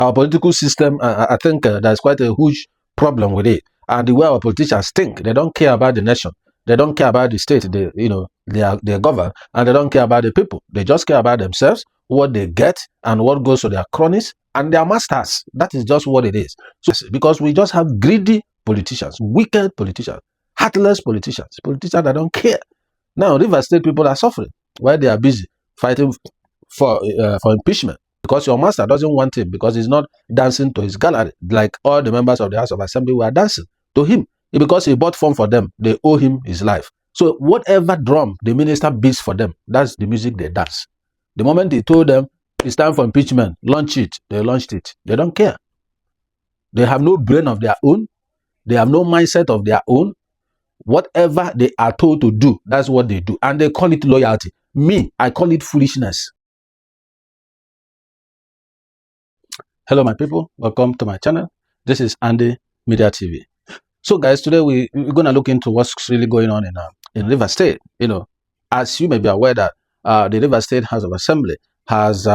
Our political system, I think there's quite a huge problem with it. And the way our politicians think, they don't care about the nation. They don't care about the state. They govern, and they don't care about the people. They just care about themselves, what they get, and what goes to their cronies and their masters. That is just what it is. So, because we just have greedy politicians, wicked politicians, heartless politicians that don't care. Now, River State people are suffering while they are busy fighting for impeachment, because your master doesn't want him, because he's not dancing to his gallery like all the members of the House of Assembly were dancing to him. Because he bought form for them, they owe him his life. So whatever drum the minister beats for them, that's the music they dance. The moment he told them it's time for impeachment, launch it, they launched it. They don't care. They have no brain of their own. They have no mindset of their own. Whatever they are told to do, that's what they do. And they call it loyalty. Me, I call it foolishness. Hello, my people. Welcome to my channel. This is Andy Media TV. So, guys, today we're going to look into what's really going on in River State. As you may be aware that the River State House of Assembly has,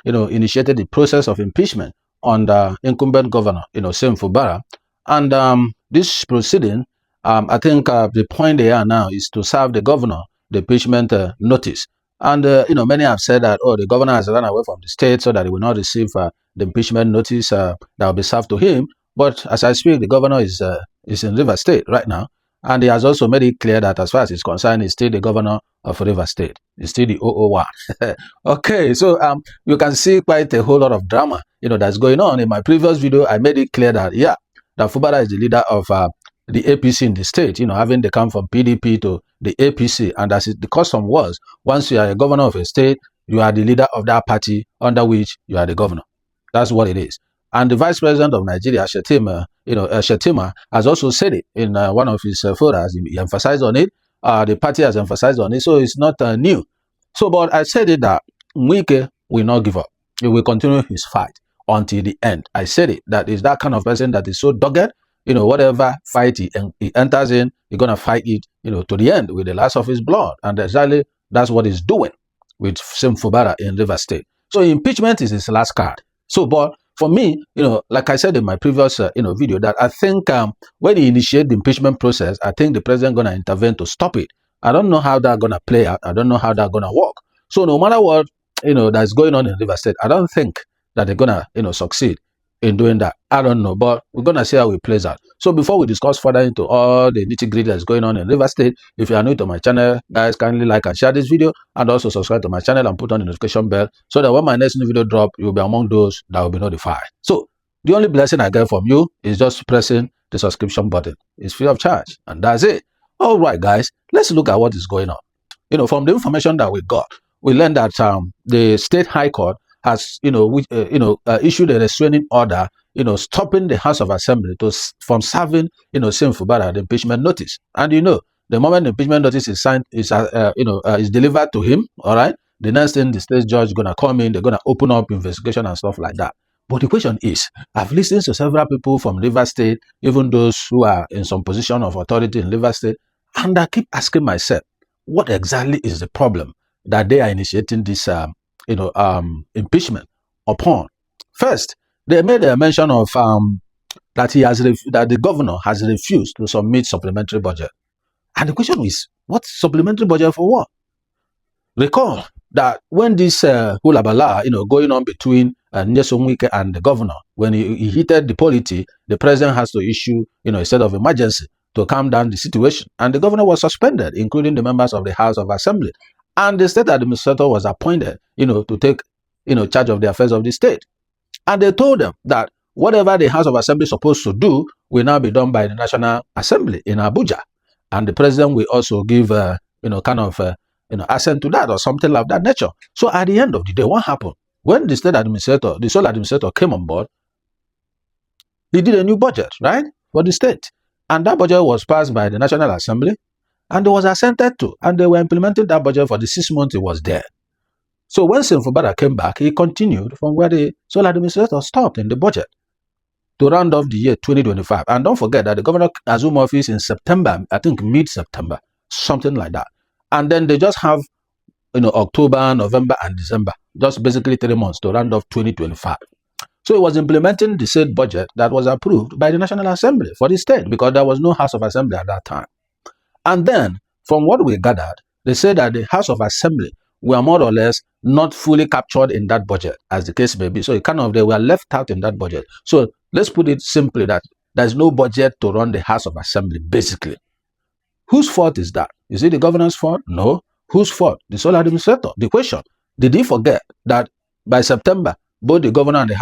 initiated the process of impeachment on the incumbent governor, Sim Fubara. And this proceeding, I think the point they are now is to serve the governor the impeachment notice. And, many have said that, oh, the governor has run away from the state so that he will not receive the impeachment notice that will be served to him. But as I speak, the governor is in River State right now. And he has also made it clear that as far as he's concerned, he's still the governor of River State. He's still the 001. Okay, so you can see quite a whole lot of drama, that's going on. In my previous video, I made it clear that, yeah, that Fubara is the leader of the APC in the state, having they come from PDP to the APC. And as the custom was, once you are a governor of a state, you are the leader of that party under which you are the governor. That's what it is. And the Vice President of Nigeria, Shetima, has also said it in one of his forums. He emphasized on it. The party has emphasized on it, so it's not new. So, but I said it that Nwike will not give up. He will continue his fight until the end. I said it, that is that kind of person that is so dogged. Whatever fight he enters in, he's going to fight it, to the end with the last of his blood. And exactly that's what he's doing with Sim Fubara in River State. So impeachment is his last card. So, but for me, like I said in my previous, video, that I think when he initiate the impeachment process, I think the president going to intervene to stop it. I don't know how that's going to play out. I don't know how that's going to work. So no matter what, that's going on in River State, I don't think that they're going to, succeed in doing that. I don't know, but we're going to see how it plays out. So before we discuss further into all the nitty-gritty that's going on in River State, if you are new to my channel, guys, kindly like and share this video, and also subscribe to my channel and put on the notification bell so that when my next new video drop, you'll be among those that will be notified. So the only blessing I get from you is just pressing the subscription button. It's free of charge, and that's it. All right, guys, let's look at what is going on. From the information that we got, we learned that the State High Court has, issued a restraining order, stopping the House of Assembly from serving, Sim Fubara the impeachment notice. And the moment the impeachment notice is signed, is delivered to him. All right, the next thing the state judge is gonna come in, they're gonna open up investigation and stuff like that. But the question is, I've listened to several people from River State, even those who are in some position of authority in River State, and I keep asking myself, what exactly is the problem that they are initiating this impeachment upon? First, they made a mention of that the governor has refused to submit supplementary budget. And the question is, what supplementary budget for what? Recall that when this hulabala, going on between Nyesom Nwike and the governor, when he heated the polity, the president has to issue, a state of emergency to calm down the situation. And the governor was suspended, including the members of the House of Assembly. And the state administrator was appointed, to take, charge of the affairs of the state. And they told them that whatever the House of Assembly is supposed to do will now be done by the National Assembly in Abuja. And the president will also give, assent to that or something of that nature. So at the end of the day, what happened? When the state administrator, the sole administrator came on board, he did a new budget, right, for the state. And that budget was passed by the National Assembly, and it was assented to, and they were implementing that budget for the 6 months it was there. So when Sim Fubara came back, he continued from where the sole administrator stopped in the budget to round off the year 2025. And don't forget that the governor assumed office in September, I think mid-September, something like that. And then they just have, October, November, and December, just basically 3 months to round off 2025. So it was implementing the state budget that was approved by the National Assembly for the state, because there was no House of Assembly at that time. And then, from what we gathered, they said that the House of Assembly were more or less not fully captured in that budget, as the case may be. So they were left out in that budget. So let's put it simply that there's no budget to run the House of Assembly, basically. Whose fault is that? Is it the governor's fault? No. Whose fault? The sole administrator. The question, did he forget that by September, both the governor and the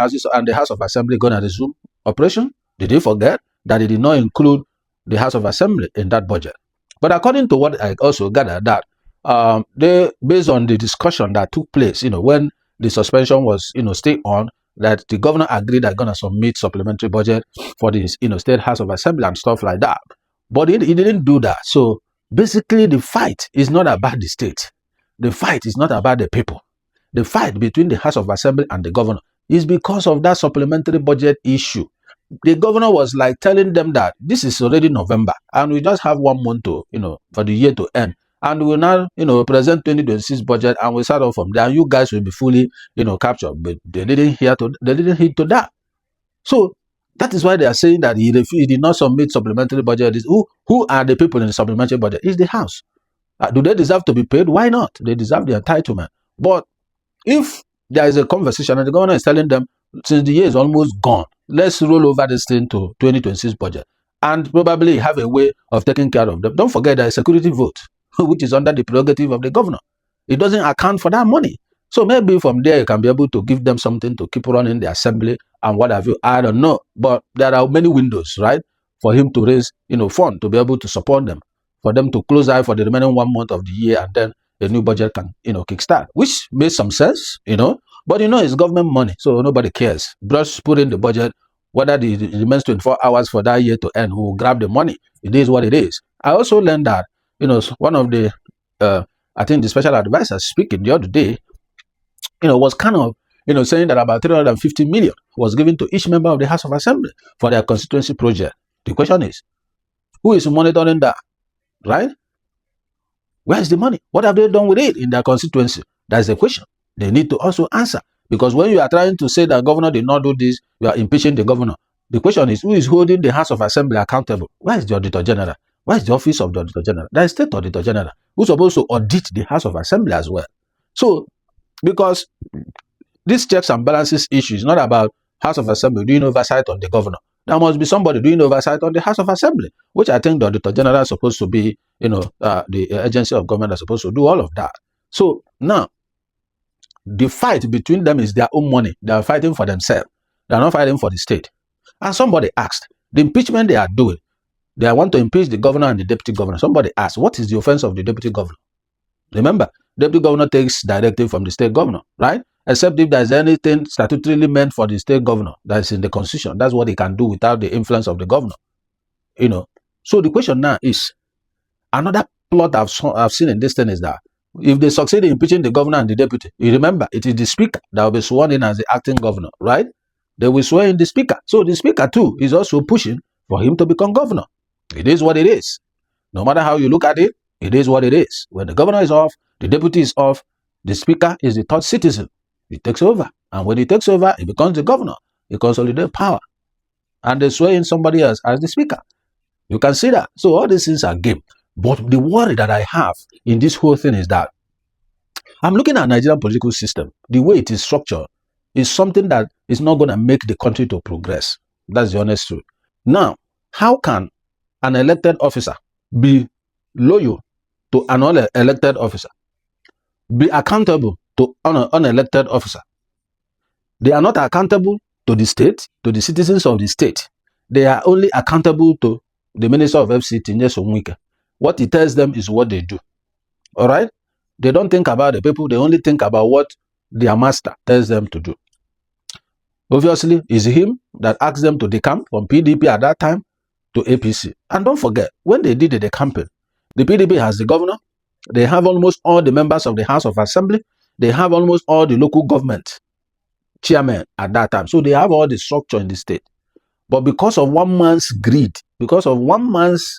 House of Assembly going to resume operation? Did he forget that he did not include the House of Assembly in that budget? But according to what I also gathered, that based on the discussion that took place, when the suspension was, still on, that the governor agreed that going to submit supplementary budget for the, state House of Assembly and stuff like that. But he didn't do that. So basically, the fight is not about the state. The fight is not about the people. The fight between the House of Assembly and the governor is because of that supplementary budget issue. The governor was like telling them that this is already November and we just have 1 month to, for the year to end. And we will now, present 2026 budget and we start off from there. You guys will be fully, captured. But they didn't hear to that. So that is why they are saying that he did not submit supplementary budget. Who are the people in the supplementary budget? It's the House. Do they deserve to be paid? Why not? They deserve the entitlement. But if there is a conversation and the governor is telling them, since the year is almost gone, let's roll over this thing to 2026 budget and probably have a way of taking care of them. Don't forget that a security vote, which is under the prerogative of the governor. It doesn't account for that money. So maybe from there you can be able to give them something to keep running the assembly and what have you. I don't know. But there are many windows, right, for him to raise, fund to be able to support them, for them to close out for the remaining 1 month of the year, and then a new budget can, kickstart, which makes some sense, But it's government money, so nobody cares. Just put in the budget, whether it remains 24 hours for that year to end, who will grab the money. It is what it is. I also learned that, one of the, I think the special advisor speaking the other day, was kind of, saying that about 350 million was given to each member of the House of Assembly for their constituency project. The question is, who is monitoring that, right? Where is the money? What have they done with it in their constituency? That's the question they need to also answer. Because when you are trying to say that governor did not do this, you are impeaching the governor. The question is, who is holding the House of Assembly accountable? Where is the Auditor General? Where is the office of the Auditor General? There is State Auditor General, who's supposed to audit the House of Assembly as well. So, because this checks and balances issue is not about House of Assembly doing oversight on the governor. There must be somebody doing oversight on the House of Assembly, which I think the Auditor General is supposed to be, the agency of government is supposed to do all of that. So now, the fight between them is their own money. They are fighting for themselves. They are not fighting for the state. And somebody asked, the impeachment they are doing, they want to impeach the governor and the deputy governor. Somebody asked, what is the offense of the deputy governor? Remember, deputy governor takes directive from the state governor, right? Except if there is anything statutorily meant for the state governor that is in the constitution. That's what he can do without the influence of the governor. So the question now is, another plot I've seen in this thing is that if they succeed in impeaching the governor and the deputy, you remember, it is the speaker that will be sworn in as the acting governor, right? They will swear in the speaker. So the speaker too is also pushing for him to become governor. It is what it is. No matter how you look at it, it is what it is. When the governor is off, the deputy is off, the speaker is the third citizen. He takes over. And when he takes over, he becomes the governor. He consolidates power. And they swear in somebody else as the speaker. You can see that. So all these things are game. But the worry that I have in this whole thing is that I'm looking at Nigerian political system. The way it is structured is something that is not going to make the country to progress. That's the honest truth. Now, how can an elected officer be loyal to an unelected officer? Be accountable to an unelected officer? They are not accountable to the state, to the citizens of the state. They are only accountable to the Minister of FCT Nyesom Nwike. What he tells them is what they do. All right? They don't think about the people. They only think about what their master tells them to do. Obviously, it's him that asked them to decamp from PDP at that time to APC. And don't forget, when they did the campaign, the PDP has the governor. They have almost all the members of the House of Assembly. They have almost all the local government chairmen at that time. So they have all the structure in the state. But because of one man's greed, because of one man's,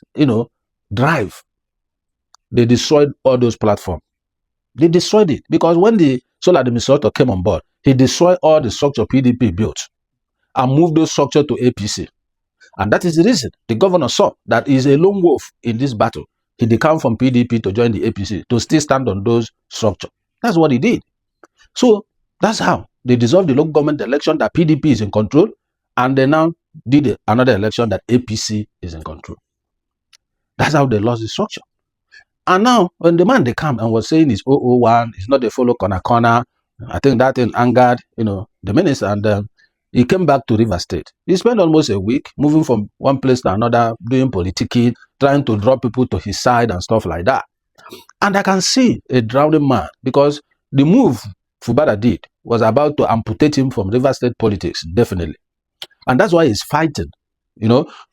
drive, they destroyed all those platforms. They destroyed it because when the sole administrator came on board, he destroyed all the structure PDP built. and move those structures to APC. And that is the reason the governor saw that he is a lone wolf in this battle. He decamped from PDP to join the APC to still stand on those structures. That's what he did. So that's how they dissolved the local government election that PDP is in control, and they now did another election that APC is in control. That's how they lost the structure. And now, when the man they come and was saying it's 001, it's not a follow corner, I think that thing angered, the minister, and he came back to River State. He spent almost a week moving from one place to another, doing politicking, trying to draw people to his side and stuff like that. And I can see a drowning man, because the move Fubara did was about to amputate him from River State politics, definitely. And that's why he's fighting,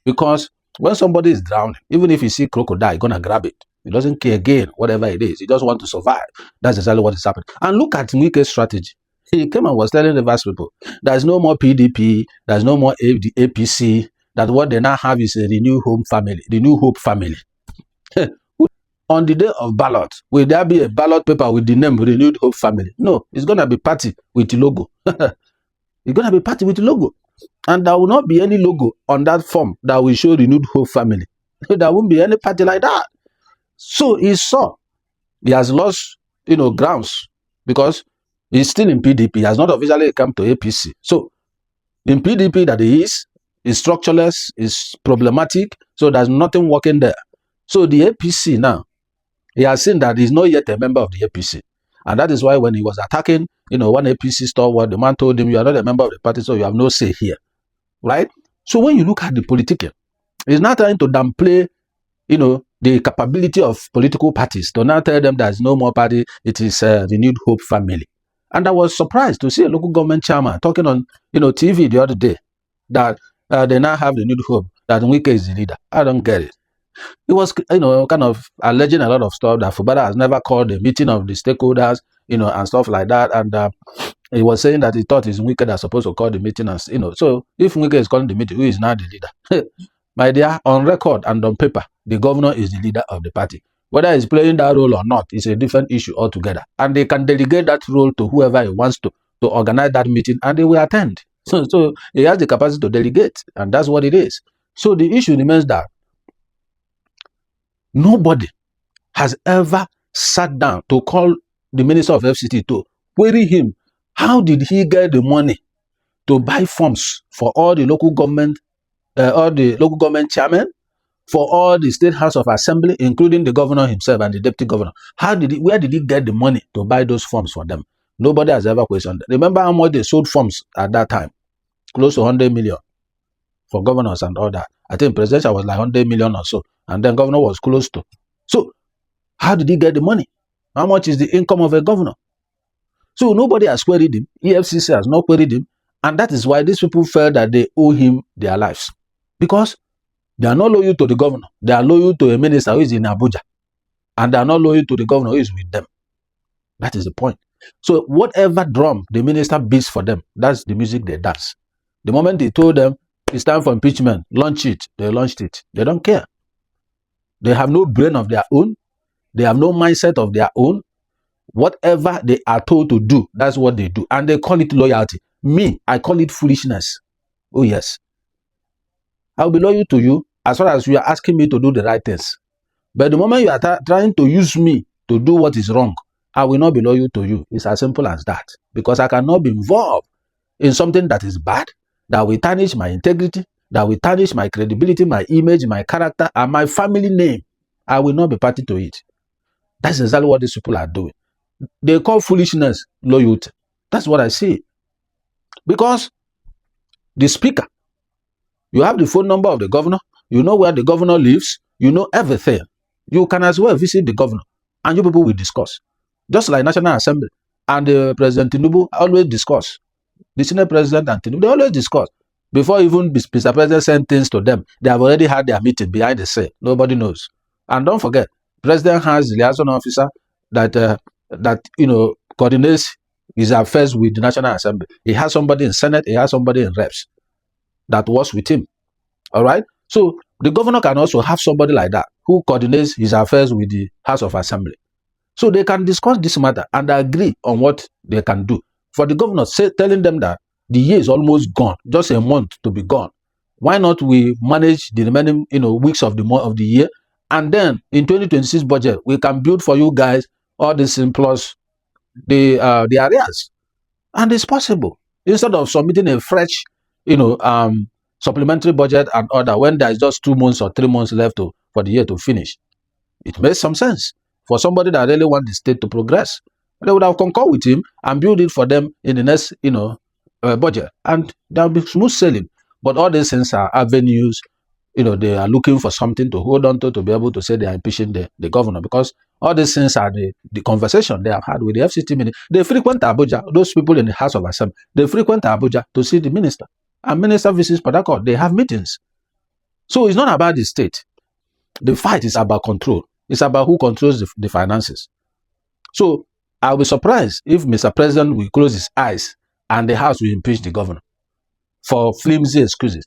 because when somebody is drowning, even if you see crocodile, you're going to grab it. He doesn't care again, whatever it is. He just wants to survive. That's exactly what is happening. And look at Nwike's strategy. He came and was telling the vast people, there's no more PDP, there's no more APC, that what they now have is a renewed home family, the new hope family. On the day of ballot, will there be a ballot paper with the name Renewed Hope Family? No, it's going to be party with the logo. It's going to be party with the logo. And there will not be any logo on that form that will show Renewed Hope Family. There won't be any party like that. So he saw he has lost, grounds, because he's still in PDP. He has not officially come to APC. So in PDP that he is structureless, is problematic. So there's nothing working there. So the APC now, he has seen that he's not yet a member of the APC. And that is why when he was attacking, one APC stalwart, the man told him, you are not a member of the party, so you have no say here. Right? So when you look at the politician, he's not trying to downplay, the capability of political parties to now tell them there's no more party, it is a Renewed Hope Family. And I was surprised to see a local government chairman talking on, TV the other day that they now have Renewed Hope, that Nwike is the leader. I don't get it. He was, kind of alleging a lot of stuff that Fubara has never called a meeting of the stakeholders, and stuff like that. And he was saying that he thought it's Nwike that's supposed to call the meeting, and so if Nwike is calling the meeting, who is now the leader? My dear, on record and on paper, the governor is the leader of the party. Whether he's playing that role or not is a different issue altogether. And they can delegate that role to whoever he wants to organize that meeting, and they will attend. So he has the capacity to delegate, and that's what it is. So the issue remains that nobody has ever sat down to call the Minister of FCT to query him. How did he get the money to buy forms for all the local government chairmen, for all the State House of Assembly, including the governor himself and the deputy governor? Where did he get the money to buy those forms for them? Nobody has ever questioned that. Remember how much they sold forms at that time? Close to 100 million for governors and all that. I think presidential was like 100 million or so. And then governor was close to. So how did he get the money? How much is the income of a governor? So nobody has queried him. EFCC has not queried him. And that is why these people felt that they owe him their lives. Because they are not loyal to the governor. They are loyal to a minister who is in Abuja. And they are not loyal to the governor who is with them. That is the point. So whatever drum the minister beats for them, that's the music they dance. The moment he told them it's time for impeachment, launch it, they launched it. They don't care. They have no brain of their own. They have no mindset of their own. Whatever they are told to do, that's what they do. And they call it loyalty. Me, I call it foolishness. Oh yes. I'll be loyal to you as far as you are asking me to do the right things. But the moment you are trying to use me to do what is wrong, I will not be loyal to you. It's as simple as that. Because I cannot be involved in something that is bad, that will tarnish my integrity, that will tarnish my credibility, my image, my character, and my family name. I will not be party to it. That's exactly what these people are doing. They call foolishness loyalty. That's what I see. Because the speaker, you have the phone number of the governor, you know where the governor lives, you know everything. You can as well visit the governor, and you people will discuss. Just like National Assembly and President Tinubu always discuss. The Senate President and Tinubu, they always discuss. Before even Mr. President send things to them, they have already had their meeting behind the scene. Nobody knows. And don't forget, President has the liaison officer that coordinates his affairs with the National Assembly. He has somebody in Senate, he has somebody in Reps that works with him. All right? So the governor can also have somebody like that who coordinates his affairs with the House of Assembly. So they can discuss this matter and agree on what they can do. For the governor telling them that The year is almost gone, just a month to be gone. Why not we manage the remaining, weeks of the year, and then in 2026 budget we can build for you guys all this plus the areas, and it's possible instead of submitting a fresh, supplementary budget and order when there is just 2 months or 3 months left for the year to finish. It makes some sense for somebody that really wants the state to progress. They would have concurred with him and build it for them in the next, budget, and there'll be smooth sailing. But all these things are avenues. They are looking for something to hold on to be able to say they are impeaching the governor, because all these things are the conversation they have had with the FCT minister. They frequent Abuja. Those people in the House of Assembly, they frequent Abuja to see the minister. And minister visits Port Harcourt. They have meetings. So it's not about the state. The fight is about control. It's about who controls the finances. So I'll be surprised if Mr. President will close his eyes and the House will impeach the governor for flimsy excuses.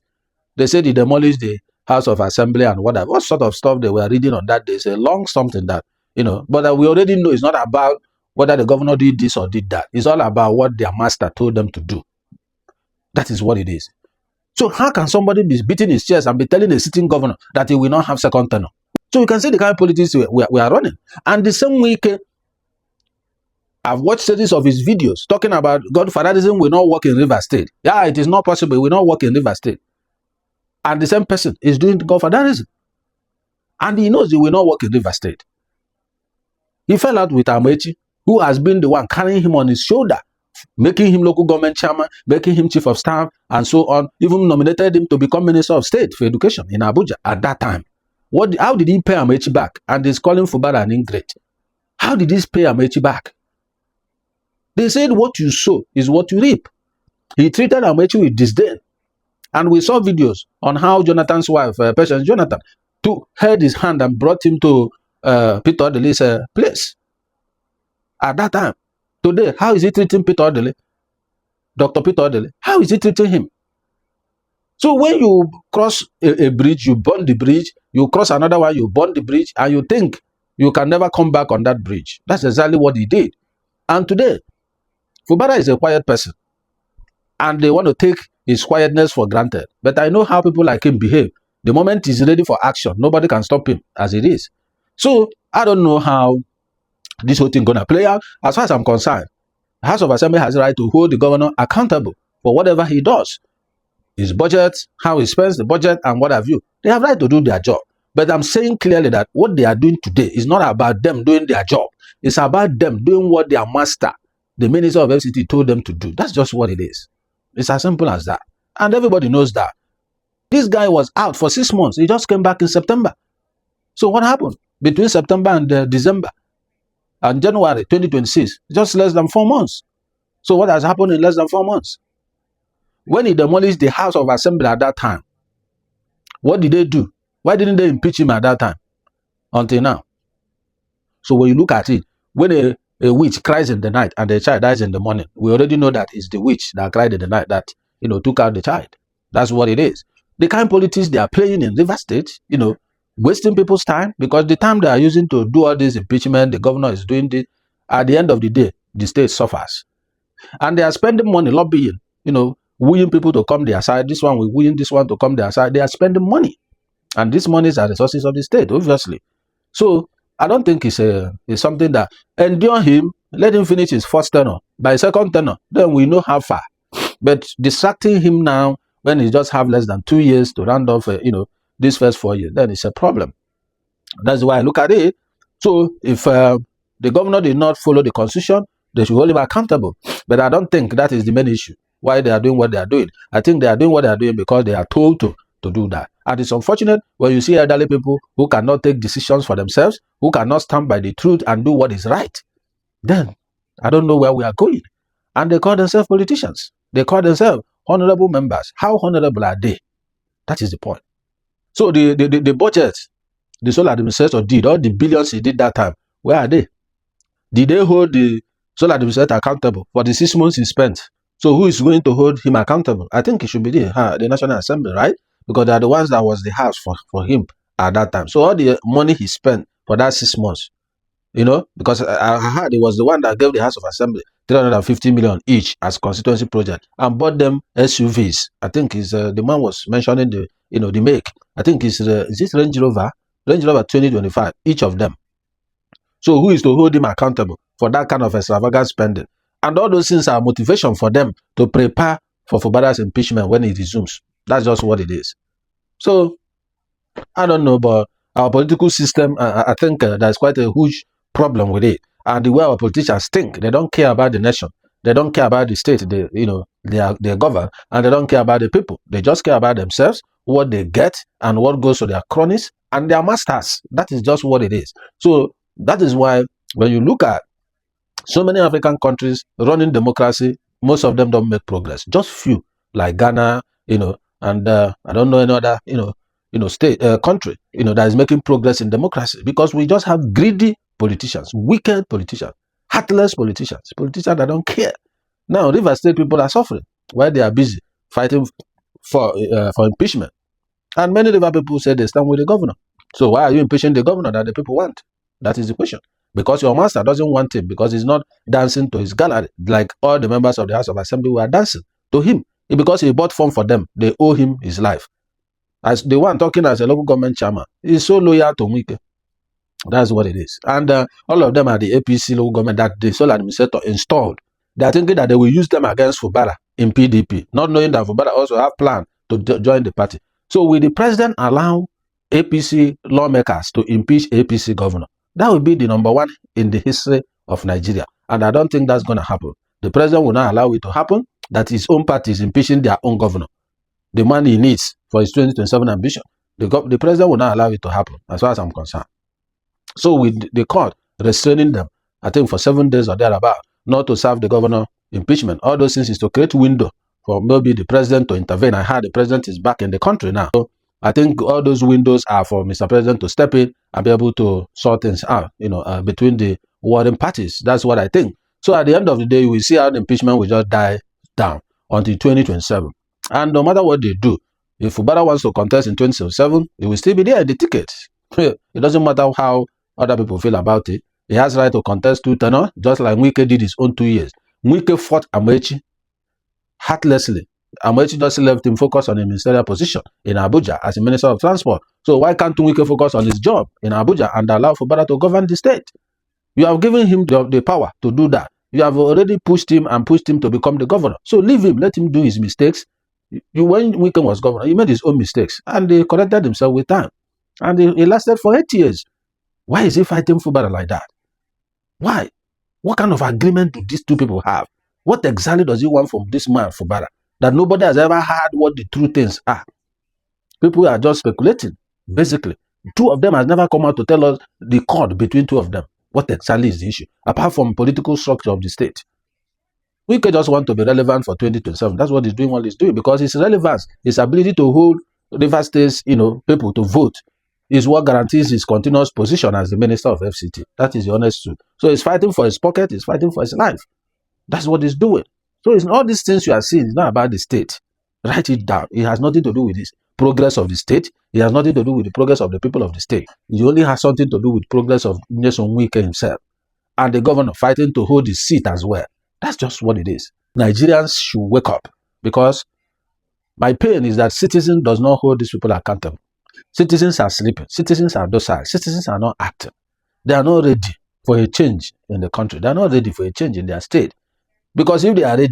They said he demolished the House of Assembly and whatever. What sort of stuff they were reading on that day? It's a long something that, but we already know it's not about whether the governor did this or did that. It's all about what their master told them to do. That is what it is. So how can somebody be beating his chest and be telling a sitting governor that he will not have second tenure? So you can see the kind of politics we are running. And the same week, I've watched series of his videos talking about Godfatherism will not work in River State. Yeah, it is not possible. It will not work in River State. And the same person is doing Godfatherism. And he knows it will not work in River State. He fell out with Amaechi, who has been the one carrying him on his shoulder, making him local government chairman, making him chief of staff, and so on, even nominated him to become Minister of State for Education in Abuja at that time. How did he pay Amaechi back? And he's calling Fubara an ingrate. How did he pay Amaechi back? They said what you sow is what you reap. He treated Amaechi with disdain. And we saw videos on how Jonathan's wife, Patience Jonathan, held his hand and brought him to Peter Odele's place at that time. Today, how is he treating Peter Odele? Dr. Peter Odele, how is he treating him? So when you cross a bridge, you burn the bridge, you cross another one, you burn the bridge, and you think you can never come back on that bridge. That's exactly what he did. And today, Fubara is a quiet person, and they want to take his quietness for granted. But I know how people like him behave. The moment he's ready for action, nobody can stop him as it is. So I don't know how this whole thing gonna play out. As far as I'm concerned, the House of Assembly has the right to hold the governor accountable for whatever he does. His budget, how he spends the budget, and what have you. They have right to do their job. But I'm saying clearly that what they are doing today is not about them doing their job. It's about them doing what their master, the minister of FCT, told them to do. That's just what it is. It's as simple as that. And everybody knows that. This guy was out for 6 months. He just came back in September. So what happened between September and December and January 2026? Just less than 4 months. So what has happened in less than 4 months? When he demolished the House of Assembly at that time, what did they do? Why didn't they impeach him at that time? Until now. So when you look at it, when a witch cries in the night and the child dies in the morning, we already know that it's the witch that cried in the night that, took out the child. That's what it is. The kind of politics they are playing in River State, wasting people's time, because the time they are using to do all this impeachment, the governor is doing this, at the end of the day, the state suffers. And they are spending money lobbying, wooing people to come their side. This one will wooing this one to come their side. They are spending money. And these monies are resources of the state, obviously. So I don't think it's something that endure him, let him finish his first tenure. By second tenure, then we know how far. But distracting him now when he just have less than 2 years to round off, this first 4 years, then it's a problem. That's why I look at it. So if the governor did not follow the constitution, they should hold him accountable. But I don't think that is the main issue, why they are doing what they are doing. I think they are doing what they are doing because they are told to do that. And it's unfortunate when you see elderly people who cannot take decisions for themselves, who cannot stand by the truth and do what is right. Then I don't know where we are going. And they call themselves politicians. They call themselves honorable members. How honorable are they? That is the point. So the budget, the sole administrator did, all the billions he did that time, where are they? Did they hold the sole administrator accountable for the 6 months he spent? So who is going to hold him accountable? I think it should be the National Assembly, right? Because they are the ones that was the house for him at that time. So all the money he spent for that 6 months, because I heard it was the one that gave the House of Assembly 350 million each as constituency project and bought them SUVs. I think is the man was mentioning the the make. I think is this Range Rover 2025 each of them. So who is to hold him accountable for that kind of extravagant spending? And all those things are motivation for them to prepare for Fubara's impeachment when it resumes. That's just what it is. So I don't know, but our political system, I think there's quite a huge problem with it. And the way our politicians think, they don't care about the nation. They don't care about the state. They govern, and they don't care about the people. They just care about themselves, what they get, and what goes to their cronies and their masters. That is just what it is. So that is why when you look at so many African countries running democracy, most of them don't make progress. Just few, like Ghana, and I don't know any other, state country, that is making progress in democracy because we just have greedy politicians, wicked politicians, heartless politicians that don't care. Now, River State people are suffering while they are busy fighting for impeachment, and many River people say they stand with the governor. So why are you impeaching the governor that the people want? That is the question. Because your master doesn't want him because he's not dancing to his gallery like all the members of the House of Assembly were dancing to him. Because he bought form for them, they owe him his life. As the one talking as a local government chairman, he's so loyal to Nwike. That's what it is. And all of them are the APC local government that the sole administrator installed. They are thinking that they will use them against Fubara in PDP, not knowing that Fubara also have plan to join the party. So will the president allow APC lawmakers to impeach APC governor? That will be the number one in the history of Nigeria. And I don't think that's going to happen. The president will not allow it to happen, that his own party is impeaching their own governor. The money he needs for his 2027 ambition. The president will not allow it to happen, as far as I'm concerned. So with the court restraining them, I think for 7 days or thereabout, not to serve the governor impeachment. All those things is to create window for maybe the president to intervene. I heard the president is back in the country now. So I think all those windows are for Mr. President to step in and be able to sort things out, between the warring parties. That's what I think. So at the end of the day, we see how the impeachment will just die down until 2027. And no matter what they do, if Fubara wants to contest in 2027, he will still be there at the ticket. It doesn't matter how other people feel about it. He has right to contest 2 tenors, just like Nwike did his own 2 years. Nwike fought Amaechi heartlessly. Amaechi just left him focused on a ministerial position in Abuja as a Minister of Transport. So why can't Nwike focus on his job in Abuja and allow Fubara to govern the state? You have given him the power to do that. You have already pushed him to become the governor. So leave him, let him do his mistakes. When Nwike was governor, he made his own mistakes and he corrected himself with time. And he lasted for 8 years. Why is he fighting Fubara like that? Why? What kind of agreement do these two people have? What exactly does he want from this man, Fubara, that nobody has ever heard what the true things are? People are just speculating, basically. 2 of them has never come out to tell us the cord between 2 of them. What exactly is the issue? Apart from political structure of the state. We can just want to be relevant for 2027. That's what he's doing, because his relevance, his ability to hold River State's, people to vote is what guarantees his continuous position as the Minister of FCT. That is the honest truth. So he's fighting for his pocket, he's fighting for his life. That's what he's doing. So it's all these things you are seeing, it's not about the state. Write it down. It has nothing to do with this progress of the state. It has nothing to do with the progress of the people of the state. It only has something to do with progress of Nyesom Nwike himself. And the governor fighting to hold his seat as well. That's just what it is. Nigerians should wake up, because my pain is that citizens does not hold these people accountable. Citizens are sleeping. Citizens are docile. Citizens are not acting. They are not ready for a change in the country. They are not ready for a change in their state. Because if they are ready,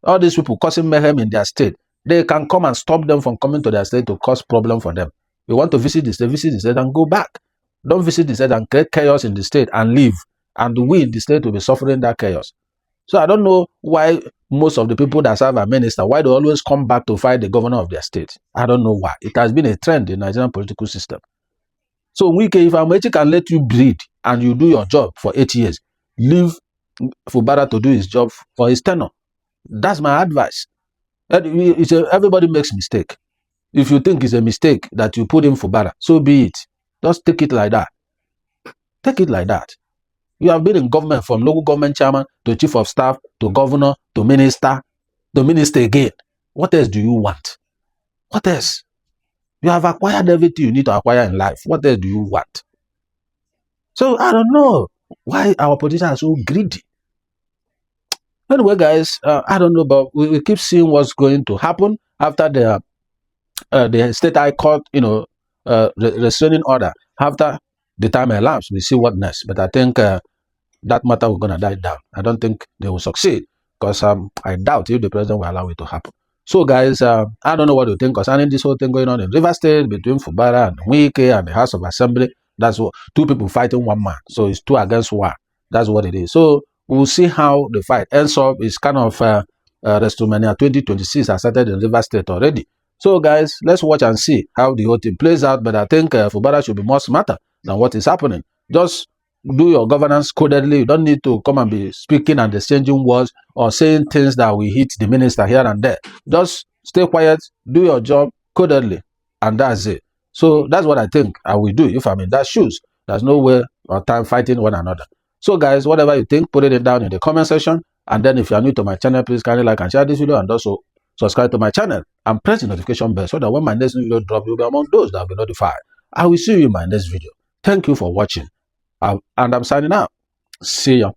all these people causing mayhem in their state, they can come and stop them from coming to their state to cause problem for them. You want to visit the state and go back. Don't visit the state and create chaos in the state and leave. And we in the state will be suffering that chaos. So I don't know why most of the people that serve a minister, why they always come back to fight the governor of their state. I don't know why. It has been a trend in the Nigerian political system. So Nwike, if Amaechi can let you breathe and you do your job for 8 years, leave Fubara to do his job for his tenure. That's my advice. Everybody makes mistake. If you think it's a mistake that you put in Fubara, so be it. Just take it like that. Take it like that. You have been in government from local government chairman to chief of staff to governor to minister again. What else do you want? What else? You have acquired everything you need to acquire in life. What else do you want? So I don't know why our politicians are so greedy. Anyway, guys, I don't know, but we keep seeing what's going to happen after the state high court, restraining order. After the time elapsed, we see what next. But I think that matter will gonna die down. I don't think they will succeed because I doubt if the president will allow it to happen. So, guys, I don't know what you think concerning this whole thing going on in River State between Fubara and Nwike and the House of Assembly. That's what two people fighting one man. So it's 2 against 1. That's what it is. So we'll see how the fight ends up. It's kind of WrestleMania 2026 has started in River State already. So, guys, let's watch and see how the whole thing plays out. But I think Fubara should be more smarter than what is happening. Just do your governance codedly. You don't need to come and be speaking and exchanging words or saying things that will hit the minister here and there. Just stay quiet, do your job codedly, and that's it. So that's what I think I will do if I'm in that shoes. There's no way or time fighting one another. So, guys, whatever you think, put it down in the comment section. And then if you are new to my channel, please kindly like and share this video, and also subscribe to my channel and press the notification bell so that when my next video drop, you'll be among those that will be notified. I will see you in my next video. Thank you for watching. And I'm signing out. See ya.